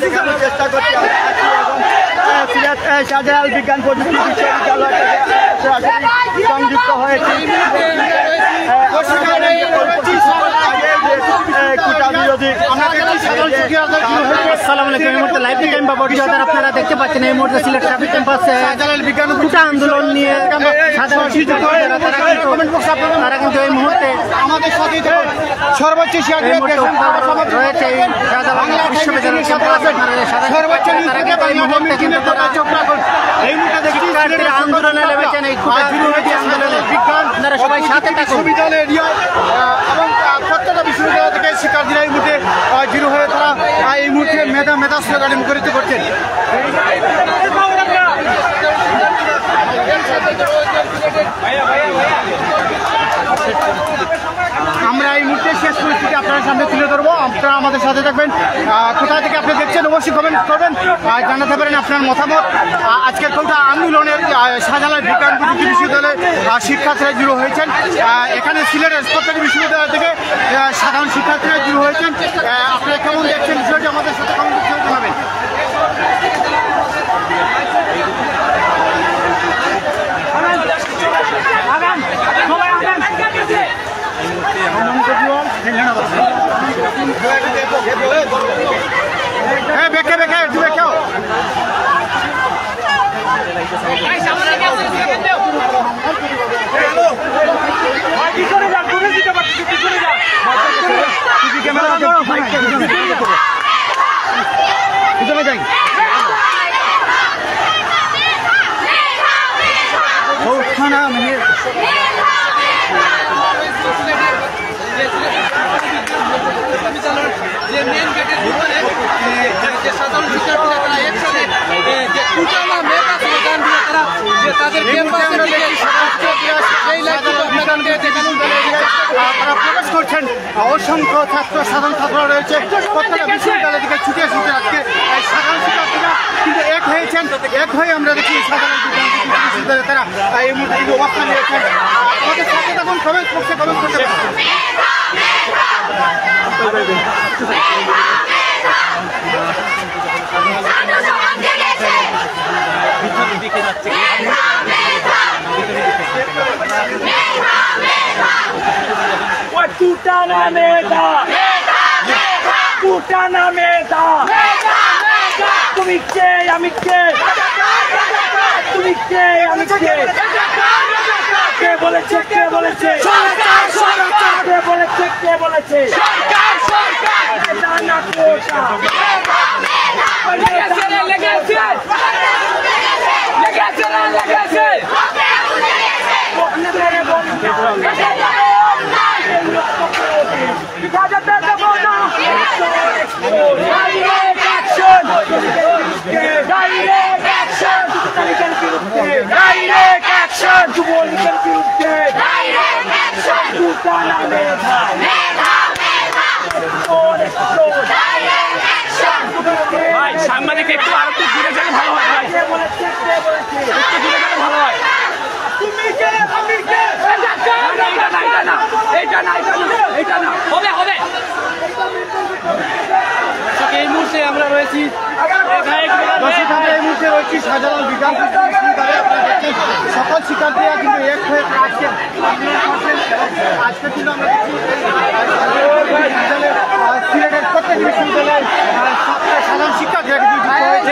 দেখানোর চেষ্টা করছি। সিলেট শাহজালাল বিজ্ঞান প্রযুক্তি বিশ্ববিদ্যালয় থেকে সংযুক্ত হয়েছি। আসসালামু আলাইকুম। এই মুহূর্তে লাইভ টাইম বাবর আপনারা দেখতে পাচ্ছেন এই মুহূর্তে সিলেট ট্রাফিক ক্যাম্পাসে কোটা আন্দোলন নিয়ে সাধারণ তারা কিন্তু এই মুহূর্তে আমাদের সাথে সর্বোচ্চ রয়েছে বিশ্ববিদ্যালয় আন্দোলনে নেমেছেন। এই আন্দোলনে আপনারা সবাই সাথে বিশ্ববিদ্যালয় এরিয়ায় এবং প্রত্যেকটা বিশ্ববিদ্যালয় থেকে শিক্ষার্থীরা এই মুহূর্তে জিরো হয়ে তারা এই মুহূর্তে মেধা স্লোগানে মুখরিত করছেন। আমরা এই মুহূর্তে শেষ পরিস্থিতি আপনার সামনে তুলে ধরবো। আপনারা আমাদের সাথে থাকবেন। কোথা থেকে আপনি দেখছেন অবশ্যই কমেন্ট করবেন, জানাতে পারেন আপনার মতামত। আজকের কোটা আন্দোলনের শাহজালাল বিজ্ঞান প্রযুক্তি বিশ্ববিদ্যালয়ে শিক্ষার্থীরা জুড়ে হয়েছেন। এখানে সিলেটের প্রত্যেক বিশ্ববিদ্যালয় থেকে সাধারণ শিক্ষার্থীরা জুড়ে হয়েছেন। আপনারা কেমন দেখছেন বিষয়টি আমাদের সাথে কমেন্ট করে জানাবেন। বেঁকে বেঁকে একটু বেঁকেও যাই যে মেন গেটের ভিতরে যে সাধারণ শিক্ষার্থীরা তারা একসাথে যে কুটানা মেগা স্লোগান দিয়ে তারা যে তাদের ক্যাম্পাসের দিকে সেই লাইভটি আপনাদেরকে দেখানো তারা প্রকাশ করছেন। অসংখ্য সাধারণ ছাত্ররা রয়েছে প্রত্যেকটা বিশ্ববিদ্যালয় থেকে ছুটে এসেছে। আজকে সাধারণ শিক্ষার্থীরা কিন্তু এক হয়েছেন। এক হয়ে আমরা দেখি সাধারণ বিশ্ববিদ্যালয়ে তারা এই মুহূর্তে অবস্থান নিয়েছেন। আমাদের সাথে তখন কমেন্ট করতে পারেন। তুমি কে আমি কে তুমি কে আমি কে কে বলেছে কে বলেছে কে বলেছে কে বলেছে সাংবাদিক একটু আর একটু দূরে গেলে ভালো হয়। একটু দূরে গেলে ভালো হয়। এই মুহূর্তে আমরা রয়েছি শাহজালাল বিজ্ঞান বিশ্ববিদ্যালয়ে। আপনারা দেখছেন সকল শিক্ষার্থীরা কিন্তু এক হয়ে আজকে কিন্তু আমরা সিলেটের প্রত্যেক বিশ্ববিদ্যালয়ের সাধারণ শিক্ষার্থীরা কিন্তু ভালো হয়।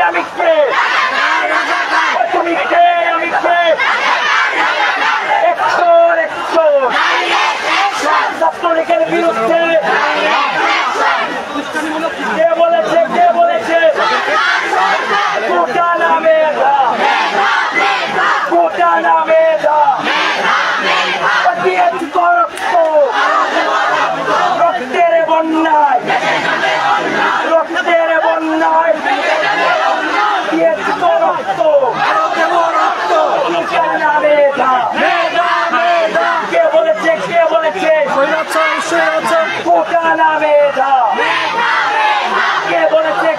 আমি কে তুমি কে আমি কে ছাত্রলীগের বিরুদ্ধে কে বলেছে কোটা না মেধা দিয়েছি তো রক্ত রক্তের বন্যায় দিয়েছি তো রক্ত কোটা না মেধা কে বলেছে কোটা না মেধা কে বলেছে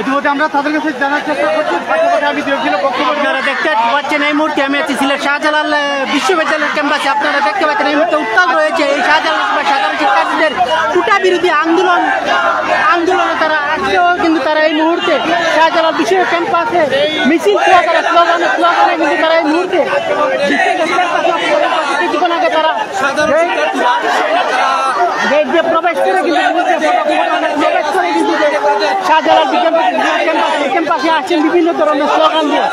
ইতিমধ্যে আমরা তাদের কাছে জানার চেষ্টা করছি। আমি আপনারা দেখতে পাচ্ছেন এই মুহূর্তে আমি আছি সিলেট শাহজালাল বিশ্ববিদ্যালয়ের ক্যাম্পাসে। আপনারা দেখতে পাচ্ছেন এই মুহূর্তে উত্তাল রয়েছে এই শাহজালাল সাধারণ শিক্ষার্থীদের কোটা বিরোধী আন্দোলনে তারা আজকেও কিন্তু তারা এই মুহূর্তে শাহজালাল বিশ্ব ক্যাম্পাসে মিছিল স্লোগানে কিন্তু তারা এই মুহূর্তে কিছুক্ষণ আগে তারা যে প্রবেশ করে কিন্তু শাহজালাল ক্যাম্পাসে আসছেন বিভিন্ন ধরনের স্লোগান দিয়ে।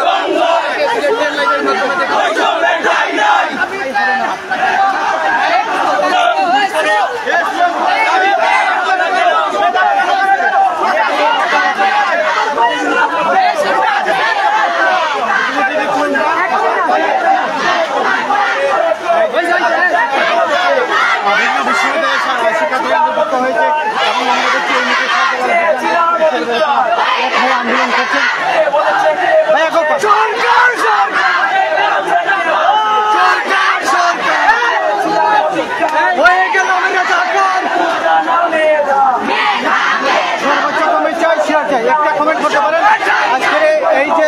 আন্দোলন করছেন একটা কমেন্ট করতে পারেন আজকে এই যে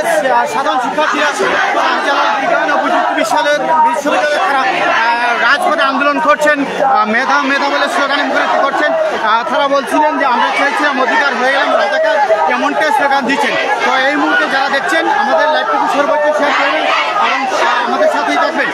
সাধারণ শিক্ষার্থীরা শাহজালাল বিজ্ঞান ও প্রযুক্তি বিশ্ববিদ্যালয়ে তারা রাজপথে আন্দোলন করছেন, মেধা বলে স্লোগানে মুখরিত করছেন। তারা বলছিলেন যে আমরা চেয়েছিলাম অধিকার হয়ে গেলাম রাজাকার, এমনটাই স্লোগান দিচ্ছেন। তো এই মুহূর্তে যারা দেখছেন আমাদের লাইভটুকু সর্বোচ্চ শেয়ার করবেন এবং আমাদের সাথেই থাকবেন।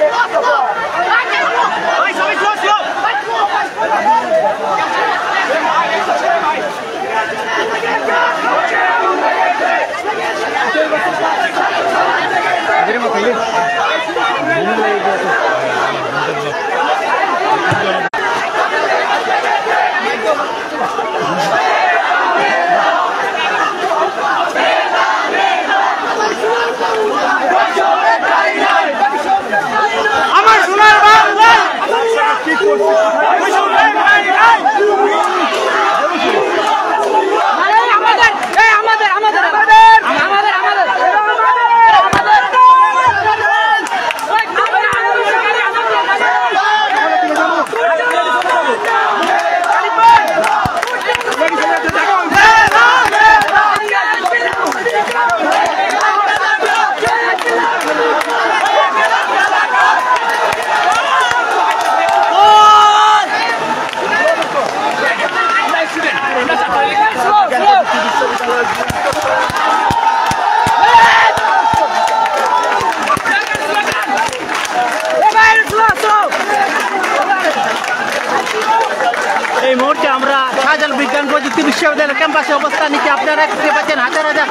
বিশ্ববিদ্যালয়ের ক্যাম্পাসে অবস্থান নিচ্ছে। আপনারা দেখতে পাচ্ছেন হাজার হাজার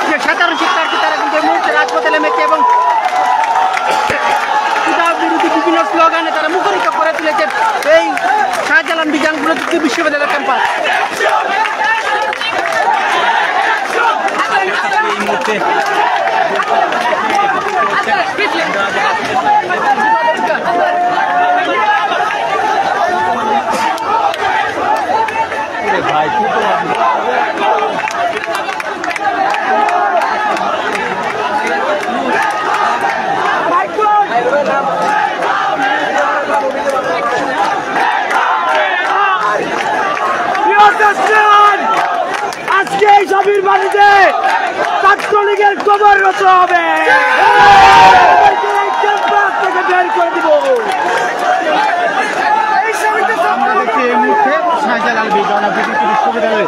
যে সাধারণ শিক্ষার্থী তারা কিন্তু এই মুহূর্তে রাজপথে নেমেছে এবং বিরোধী বিভিন্ন স্লোগানে তারা মুখরিত করে তুলেছেন এই শাহজালাল বিজ্ঞান প্রযুক্তি বিশ্ববিদ্যালয়ের ক্যাম্পাস। এই মুহূর্তে ভাই আজকে এই ছবির বাড়িতে ছাত্রলীগের কবর রত হবে, থেকে বের করে দিব। আমরা দেখছি এই মুহূর্তে শাহজালাল বিজ্ঞান ও প্রযুক্তি বিশ্ববিদ্যালয়ে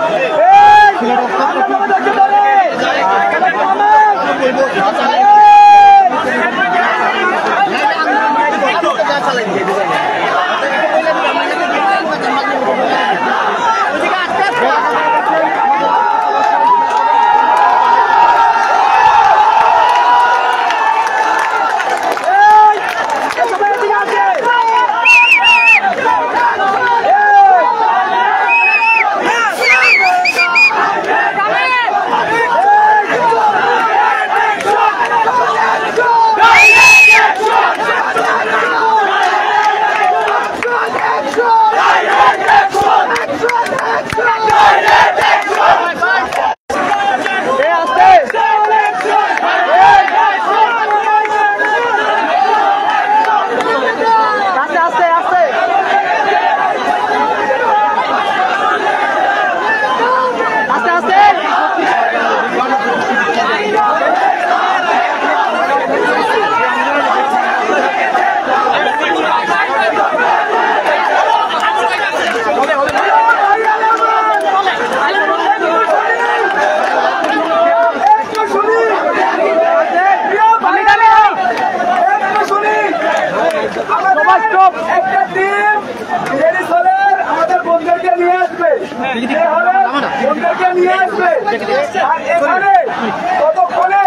ততক্ষণে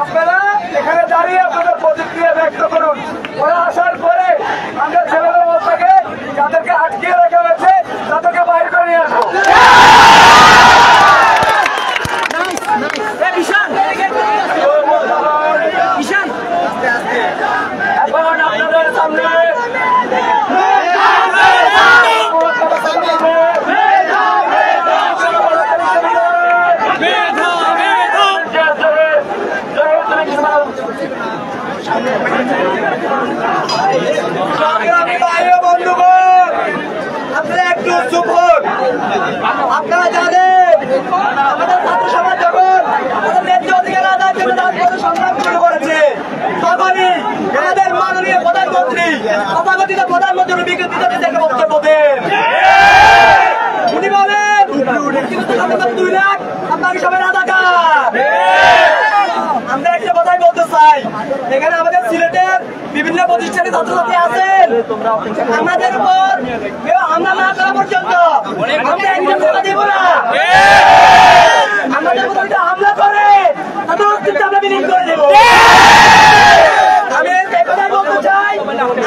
আপনারা এখানে দাঁড়িয়ে আপনাদের প্রতিক্রিয়া ব্যক্ত করুন। ওরা আসার পরে আমরা ছেলেদের অবস্থাকে যাদেরকে আটকিয়ে রাখা হয়েছে তাদেরকে বাইরে করে নিয়ে আসবো। এখন আপনাদের সামনে বন্ধুগণ, আপনারা একটু চুপ হন। আপনারা জানেন আমাদের ছাত্র সমাজ যখন আমাদের ন্যায্য অধিকার আদায়ের জন্য রাজপথে সংগ্রাম শুরু করেছে, তখনই আমাদের মাননীয় প্রধানমন্ত্রী তথাকথিত প্রধানমন্ত্রী বিকৃত থেকে বক্তব্য দেন। উনি বলেন 2 লাখ আপনাকে সবাই রাজাকার। আমরা একটা কথাই বলতে চাই, এখানে আমাদের সিলেটের বিভিন্ন প্রতিষ্ঠানে ছাত্রছাত্রী আছেন, আমাদের উপর কেউ হামলা না করা পর্যন্ত আমরা একজন কথা দেব না। আমাদের উপর যদি হামলা করে তাদের অস্তিত্ব আমরা বিলীন করে দেব। আমি এই কথাই বলতে চাই,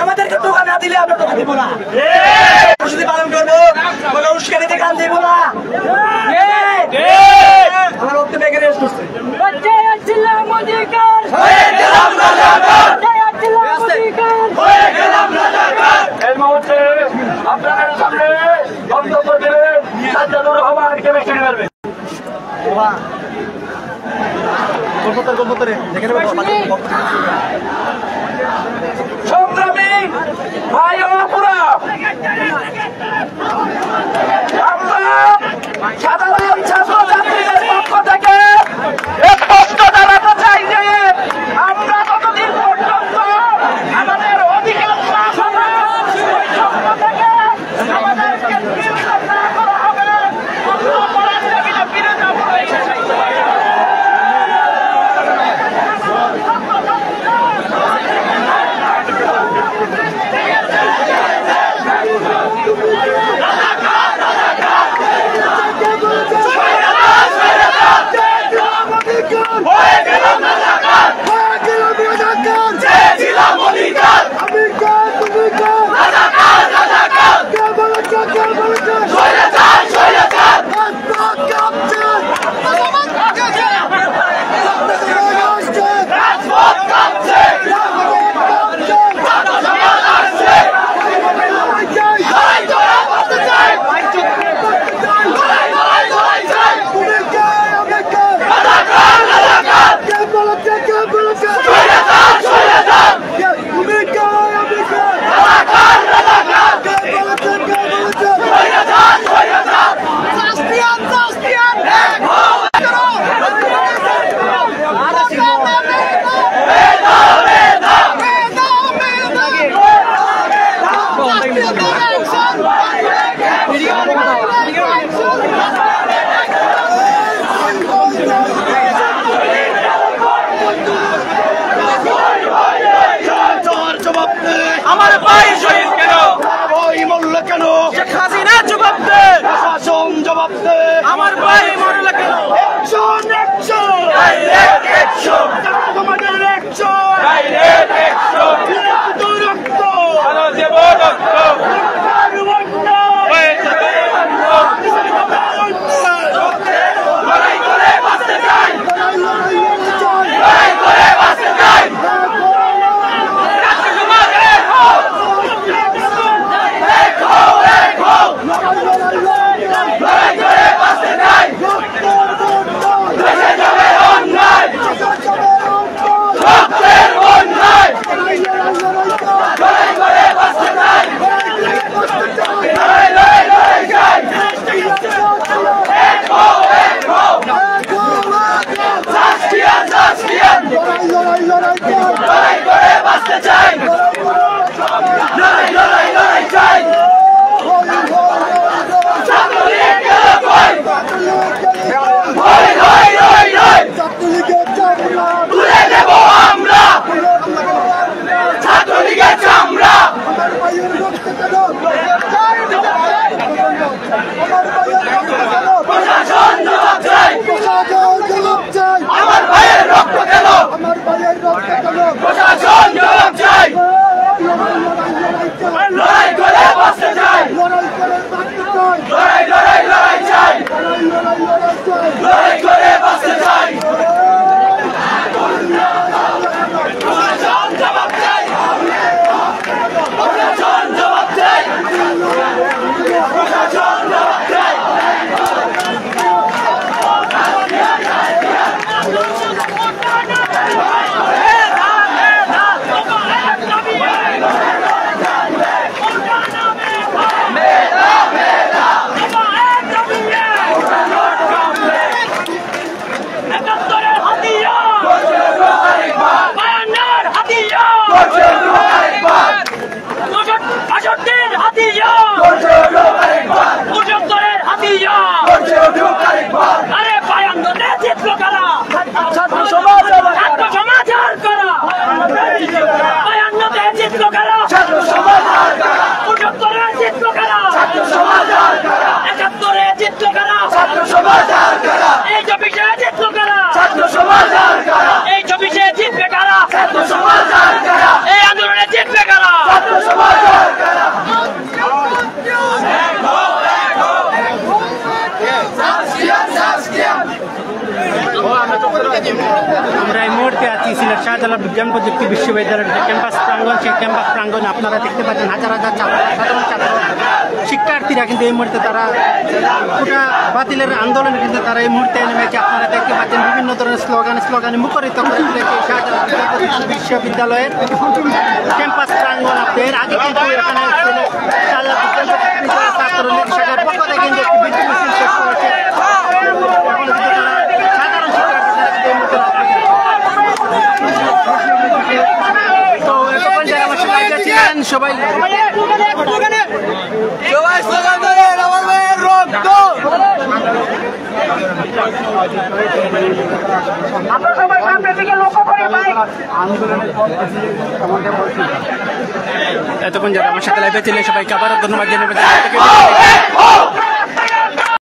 আমাদেরকে টোকা না দিলে আমরা টোকা দেব না, কর্মসূচি পালন করবো, কোনো উস্কানিতে কান দেব না। আমার বক্তব্য এখানে শেষ করছি। এই মুহূর্তে আপনাদের সামনে বক্তব্য দেবেন সাজ্জাদুর রহমান কেমিস্ট্রি পারবে। সংগ্রামী ভাই ও আপুরা, আমরা সাধারণ ছাত্রছাত্রীদের পক্ষ থেকে স্পষ্ট জানাতে চাই যে আমরা ততদিন পর্যন্ত আমাদের অধিকার আমাদেরকে না করা হবে ফিরে যাবো। ভাবতে আমার ভাই মনে লাগে অ্যাকশন অ্যাকশন তোমাদের অ্যাকশন রক্ত আমরা এই মুহূর্তে আছি সিলেট শাহজালাল বিজ্ঞান প্রযুক্তি বিশ্ববিদ্যালয়ের যে ক্যাম্পাস প্রাঙ্গণ, সেই ক্যাম্পাস প্রাঙ্গণে আপনারা দেখতে পাচ্ছেন হাজার হাজার সাধারণ ছাত্র শিক্ষার্থীরা কিন্তু এই মুহূর্তে তারা কোটা বাতিলের আন্দোলনে কিন্তু তারা এই মুহূর্তে নেমেছে। আপনারা দেখতে পাচ্ছেন বিভিন্ন ধরনের স্লোগানে মুখরিত করে তুলেছে শাহজালাল বিজ্ঞান প্রযুক্তি বিশ্ববিদ্যালয়ের ক্যাম্পাস প্রাঙ্গণ। এর আগে কিন্তু এখানে শাহজালাল বিজ্ঞান প্রযুক্তি ছাত্র শাখার পক্ষ থেকে কিন্তু একটি বিদ্যুৎ মিছিল শেষ করেছে। সবাই এতক্ষণ যারা আমার সাথে লাইভে ছিলেন সবাইকে আবারও ধন্যবাদ জানাবেন।